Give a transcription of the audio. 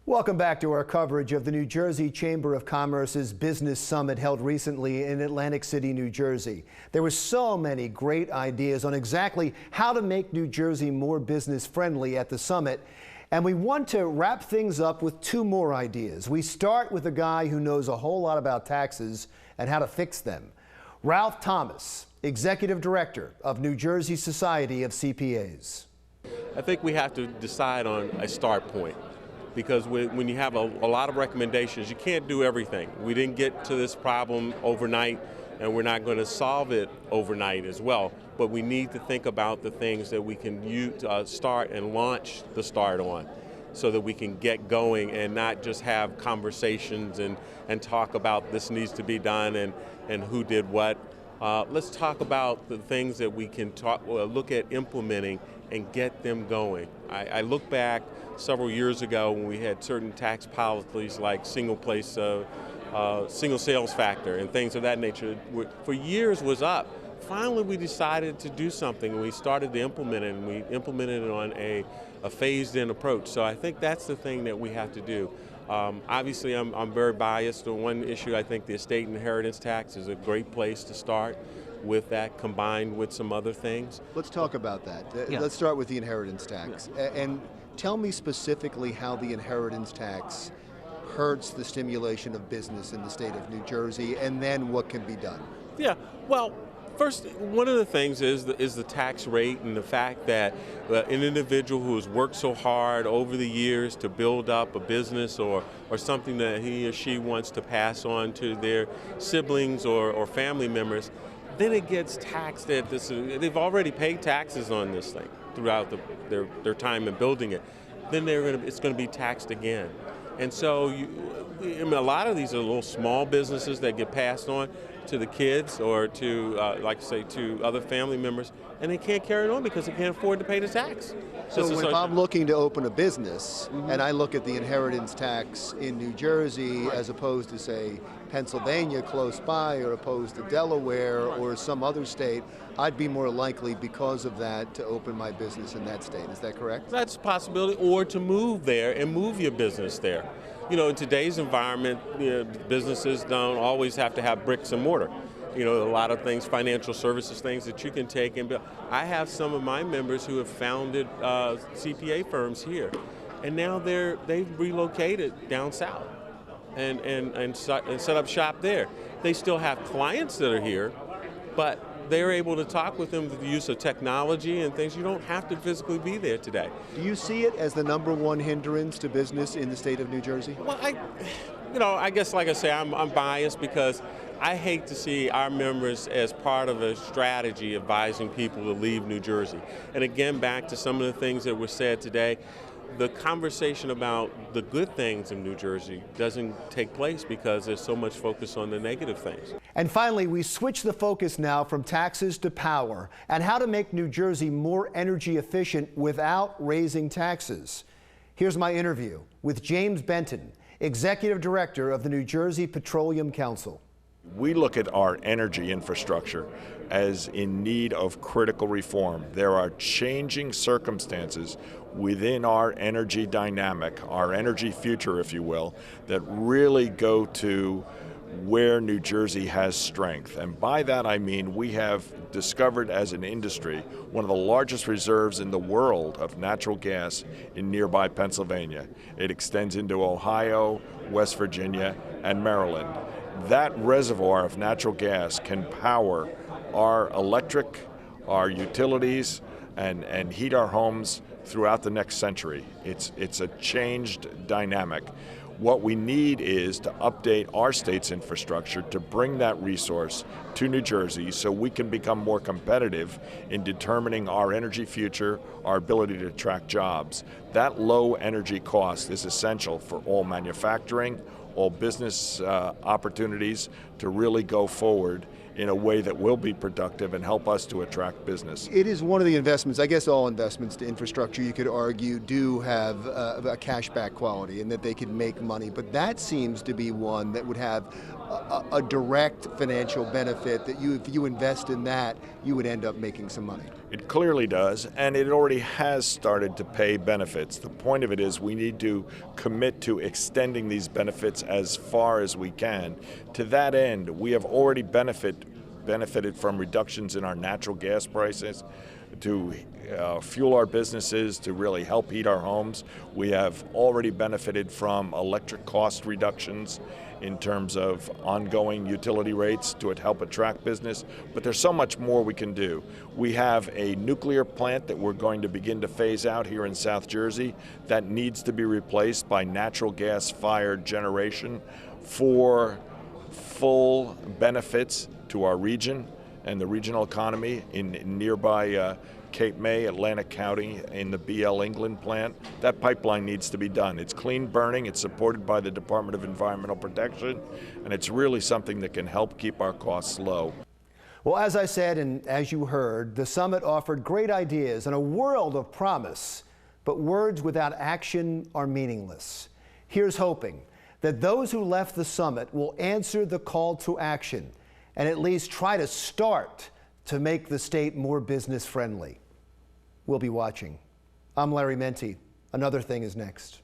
Welcome back to our coverage of the New Jersey Chamber of Commerce's Business Summit held recently in Atlantic City, New Jersey. There were so many great ideas on exactly how to make New Jersey more business friendly at the summit. And we want to wrap things up with two more ideas. We start with a guy who knows a whole lot about taxes and how to fix them. Ralph Thomas, Executive Director of New Jersey Society of CPAs. I think we have to decide on a start point. Because when you have a lot of recommendations, you can't do everything. We didn't get to this problem overnight, and we're not going to solve it overnight as well. But we need to think about the things that we can use, start and launch the start on, so that we can get going and not just have conversations and talk about this needs to be done and who did what. Let's talk about the things that we can look at implementing and get them going. I look back several years ago when we had certain tax policies like single sales factor and things of that nature, for years was up. Finally, we decided to do something, and we started to implement it, and we implemented it on a phased-in approach. So I think that's the thing that we have to do. Obviously, I'm very biased on one issue. I think the estate inheritance tax is a great place to start with that, combined with some other things. Let's talk about that. Let's start with the inheritance tax. And tell me specifically how the inheritance tax hurts the stimulation of business in the state of New Jersey, and then what can be done. Yeah, well, first, one of the things is the tax rate, and the fact that an individual who has worked so hard over the years to build up a business or something that he or she wants to pass on to their siblings or family members, then it gets taxed at this. They've already paid taxes on this thing throughout their time in building it. Then it's going to be taxed again. And so a lot of these are little small businesses that get passed on to the kids or to, like I say, to other family members, and they can't carry it on because they can't afford to pay the tax. So if I'm looking to open a business, and I look at the inheritance tax in New Jersey as opposed to, say, Pennsylvania close by, or opposed to Delaware or some other state, I'd be more likely because of that to open my business in that state. Is that correct? That's a possibility, or to move there and move your business there. You know, in today's environment, businesses don't always have to have bricks and mortar. You know, a lot of things, financial services, things that you can take and build. I have some of my members who have founded CPA firms here, and now they've relocated down south and set up shop there. They still have clients that are here, but they're able to talk with them with the use of technology and things. You don't have to physically be there today. Do you see it as the #1 hindrance to business in the state of New Jersey? Well, I guess, like I say, I'm biased because I hate to see our members as part of a strategy advising people to leave New Jersey. And again, back to some of the things that were said today, the conversation about the good things in New Jersey doesn't take place because there's so much focus on the negative things. And finally, we switch the focus now from taxes to power and how to make New Jersey more energy efficient without raising taxes. Here's my interview with James Benton, Executive Director of the New Jersey Petroleum Council. We look at our energy infrastructure as in need of critical reform. There are changing circumstances within our energy dynamic, our energy future, if you will, that really go to where New Jersey has strength. And by that I mean we have discovered as an industry one of the largest reserves in the world of natural gas in nearby Pennsylvania. It extends into Ohio, West Virginia, and Maryland. That reservoir of natural gas can power our electric, our utilities, and heat our homes throughout the next century. It's a changed dynamic. What we need is to update our state's infrastructure to bring that resource to New Jersey so we can become more competitive in determining our energy future, our ability to attract jobs. That low energy cost is essential for all manufacturing, all business opportunities to really go forward in a way that will be productive and help us to attract business. It is one of the investments, I guess all investments to infrastructure, you could argue, do have a cashback quality and that they could make money, but that seems to be one that would have a direct financial benefit that if you invest in that, you would end up making some money. It clearly does, and it already has started to pay benefits. The point of it is we need to commit to extending these benefits as far as we can. To that end, we have already benefited from reductions in our natural gas prices to fuel our businesses, to really help heat our homes. We have already benefited from electric cost reductions in terms of ongoing utility rates to help attract business, but there's so much more we can do. We have a nuclear plant that we're going to begin to phase out here in South Jersey that needs to be replaced by natural gas-fired generation for full benefits to our region and the regional economy in nearby Cape May, Atlantic County, in the BL England plant. That pipeline needs to be done. It's clean burning, it's supported by the Department of Environmental Protection, and it's really something that can help keep our costs low. Well, as I said, and as you heard, the summit offered great ideas and a world of promise, but words without action are meaningless. Here's hoping that those who left the summit will answer the call to action and at least try to start to make the state more business friendly. We'll be watching. I'm Larry Menti. Another Thing is next.